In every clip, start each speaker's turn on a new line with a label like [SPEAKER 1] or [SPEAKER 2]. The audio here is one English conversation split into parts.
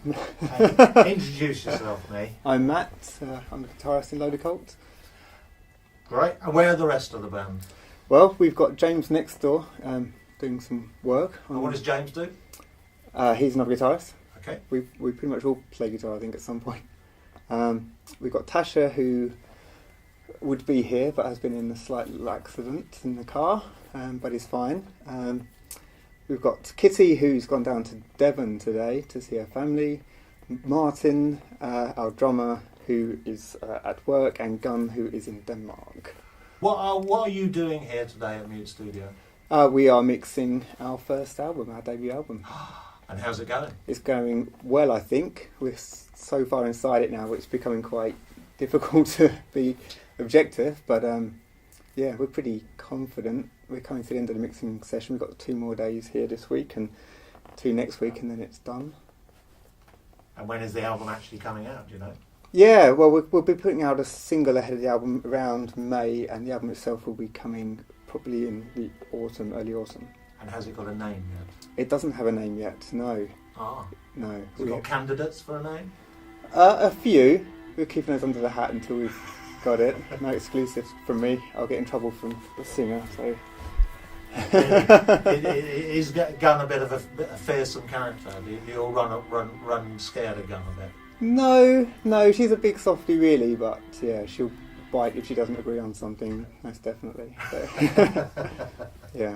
[SPEAKER 1] Introduce yourself, mate.
[SPEAKER 2] I'm Matt. I'm the guitarist in LOLA COLT.
[SPEAKER 1] Great. And where are the rest of the band?
[SPEAKER 2] Well, we've got James next door doing some work.
[SPEAKER 1] And what does James do?
[SPEAKER 2] He's another guitarist.
[SPEAKER 1] Okay.
[SPEAKER 2] We pretty much all play guitar, I think, at some point. We've got Tasha, who would be here but has been in a slight accident in the car, but is fine. We've got Kitty, who's gone down to Devon today to see her family. Martin, our drummer, who is at work, and Gunn, who is in Denmark.
[SPEAKER 1] What are you doing here today at Mute Studio?
[SPEAKER 2] We are mixing our first album, our debut album.
[SPEAKER 1] And how's it going?
[SPEAKER 2] It's going well, I think. We're so far inside it now, it's becoming quite difficult to be objective, but yeah, we're pretty confident. We're coming to the end of the mixing session. We've got 2 more days here this week and 2 next week, and then it's done.
[SPEAKER 1] And when is the album actually coming out, do you know?
[SPEAKER 2] Yeah, well, we'll be putting out a single ahead of the album around May, and the album itself will be coming probably in the autumn, early autumn.
[SPEAKER 1] And has it got a name yet?
[SPEAKER 2] It doesn't have a name yet, no.
[SPEAKER 1] Ah.
[SPEAKER 2] No.
[SPEAKER 1] Has it got candidates for a name?
[SPEAKER 2] A few. We're keeping those under the hat until we've got it. No exclusives from me. I'll get in trouble from the singer, so...
[SPEAKER 1] Is Gunn a bit of a fearsome character? Do you all run scared of Gunn a bit?
[SPEAKER 2] No, she's a big softie really, but yeah, she'll bite if she doesn't agree on something, most definitely. So. Yeah.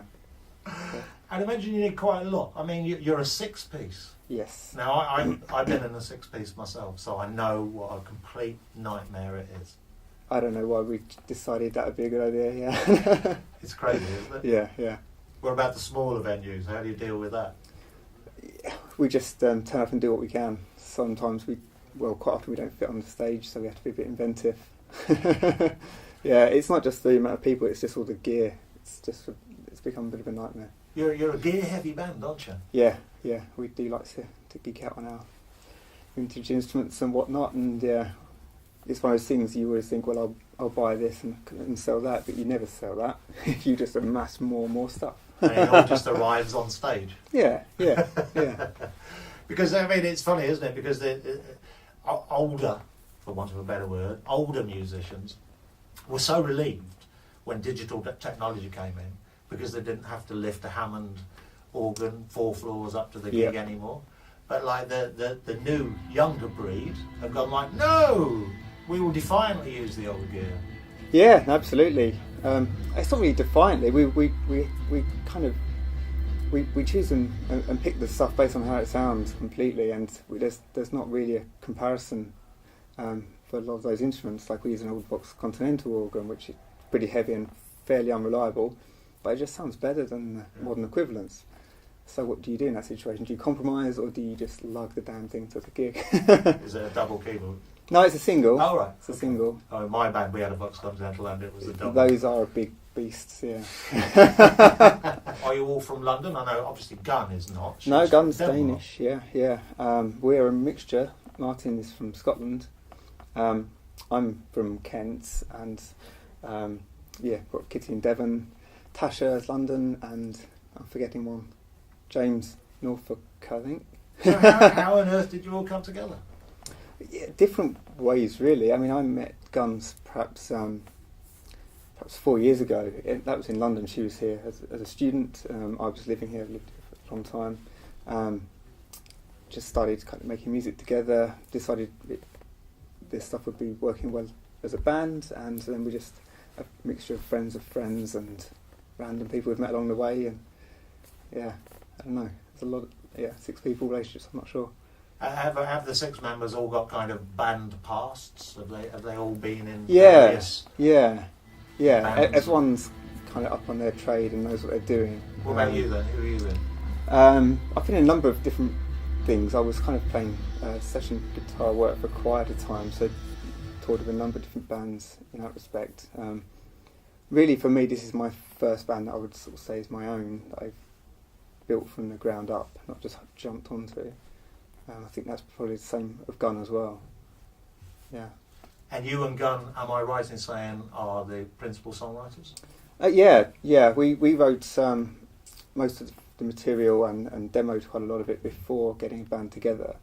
[SPEAKER 1] I'd imagine you need quite a lot. I mean, you're a 6-piece.
[SPEAKER 2] Yes.
[SPEAKER 1] Now, I've been in a 6-piece myself, so I know what a complete nightmare it is.
[SPEAKER 2] I don't know why we decided that would be a good idea, yeah.
[SPEAKER 1] It's crazy, isn't it?
[SPEAKER 2] Yeah.
[SPEAKER 1] What about the smaller venues? How do you deal with that?
[SPEAKER 2] We just turn up and do what we can. Sometimes quite often we don't fit on the stage, so we have to be a bit inventive. Yeah, it's not just the amount of people, it's just all the gear. It's become a bit of a nightmare.
[SPEAKER 1] You're a gear-heavy band, aren't you?
[SPEAKER 2] Yeah, we do like to geek out on our vintage instruments and whatnot, and yeah, it's one of those things you always think, well, I'll buy this and sell that, but you never sell that. You just amass more and more stuff.
[SPEAKER 1] And it all just arrives on stage.
[SPEAKER 2] Yeah.
[SPEAKER 1] Because, I mean, it's funny, isn't it? Because the older, for want of a better word, older musicians were so relieved when digital technology came in, because they didn't have to lift a Hammond organ 4 floors up to the gig anymore. But like the new younger breed have gone like, no, we will defiantly use the old gear.
[SPEAKER 2] Yeah, absolutely. It's not really defiantly. We kind of we choose and pick the stuff based on how it sounds completely, and there's not really a comparison for a lot of those instruments. Like we use an old Vox Continental organ, which is pretty heavy and fairly unreliable, but it just sounds better than the modern equivalents. So what do you do in that situation? Do you compromise, or do you just lug the damn thing to the gig?
[SPEAKER 1] Is it a double keyboard?
[SPEAKER 2] No, it's a single.
[SPEAKER 1] Oh, right.
[SPEAKER 2] It's a single.
[SPEAKER 1] Oh, in my band we had a Vox Continental and it was a double.
[SPEAKER 2] Those are big beasts, yeah.
[SPEAKER 1] Are you all from London? I know obviously Gunn is not.
[SPEAKER 2] No, Gunn's Danish, yeah. We're a mixture. Martin is from Scotland. I'm from Kent, and got Kitty in Devon. Tasha is London, and I'm forgetting one. James, Norfolk, I think.
[SPEAKER 1] So how on earth did you all come together?
[SPEAKER 2] Yeah, different ways, really. I mean, I met Guns perhaps 4 years ago. That was in London. She was here as a student. I was lived here for a long time. Just started kind of making music together. Decided this stuff would be working well as a band, and then we just a mixture of friends and random people we've met along the way, and yeah, I don't know. There's a lot of 6 people relationships. I'm not sure.
[SPEAKER 1] Have the 6 members all got kind of band pasts? Have they all been in
[SPEAKER 2] various?
[SPEAKER 1] Yeah. Bands?
[SPEAKER 2] Everyone's kind of up on their trade and knows what they're doing.
[SPEAKER 1] What about you then? Who are you in?
[SPEAKER 2] I've been in a number of different things. I was kind of playing session guitar work for quite a time, so toured with a number of different bands in that respect. Really, for me, this is my first band that I would sort of say is my own, that I've built from the ground up, not just jumped onto. I think that's probably the same of Gunn as well. Yeah.
[SPEAKER 1] And you and Gunn, am I right in saying, are the principal songwriters?
[SPEAKER 2] Yeah. We wrote most of the material and demoed quite a lot of it before getting a band together.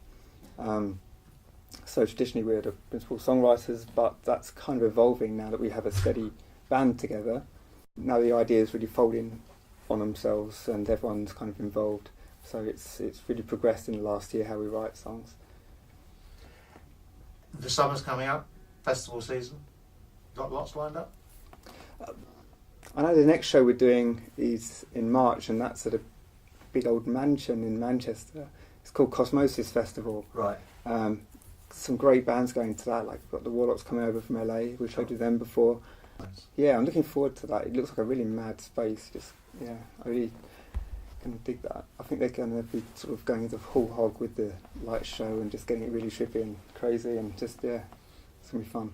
[SPEAKER 2] So traditionally we're the principal songwriters, but that's kind of evolving now that we have a steady band together. Now the ideas really folding on themselves and everyone's kind of involved. So it's really progressed in the last year how we write songs.
[SPEAKER 1] The summer's coming up, festival season. Got lots lined up?
[SPEAKER 2] I know the next show we're doing is in March, and that's at a big old mansion in Manchester. It's called Cosmosis Festival.
[SPEAKER 1] Right.
[SPEAKER 2] Some great bands going to that, like we've got the Warlocks coming over from LA, we showed you them before.
[SPEAKER 1] Nice.
[SPEAKER 2] Yeah, I'm looking forward to that. It looks like a really mad space. I really can dig that. I think they're going to be sort of going the whole hog with the light show and just getting it really trippy and crazy and just, yeah, it's going to be fun.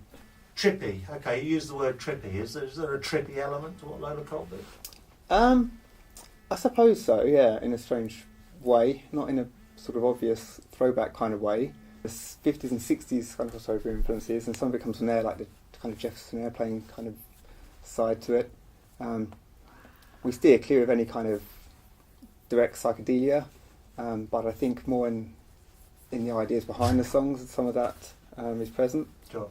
[SPEAKER 1] Trippy. Okay, you use the word trippy. Is there a trippy element to what Lola Colt did?
[SPEAKER 2] I suppose so, yeah, in a strange way, not in a sort of obvious throwback kind of way. The 50s and 60s kind of crossover influences, and some of it comes from there, like the kind of Jefferson Airplane kind of side to it. We steer clear of any kind of direct psychedelia, but I think more in the ideas behind the songs, some of that is present.
[SPEAKER 1] Sure.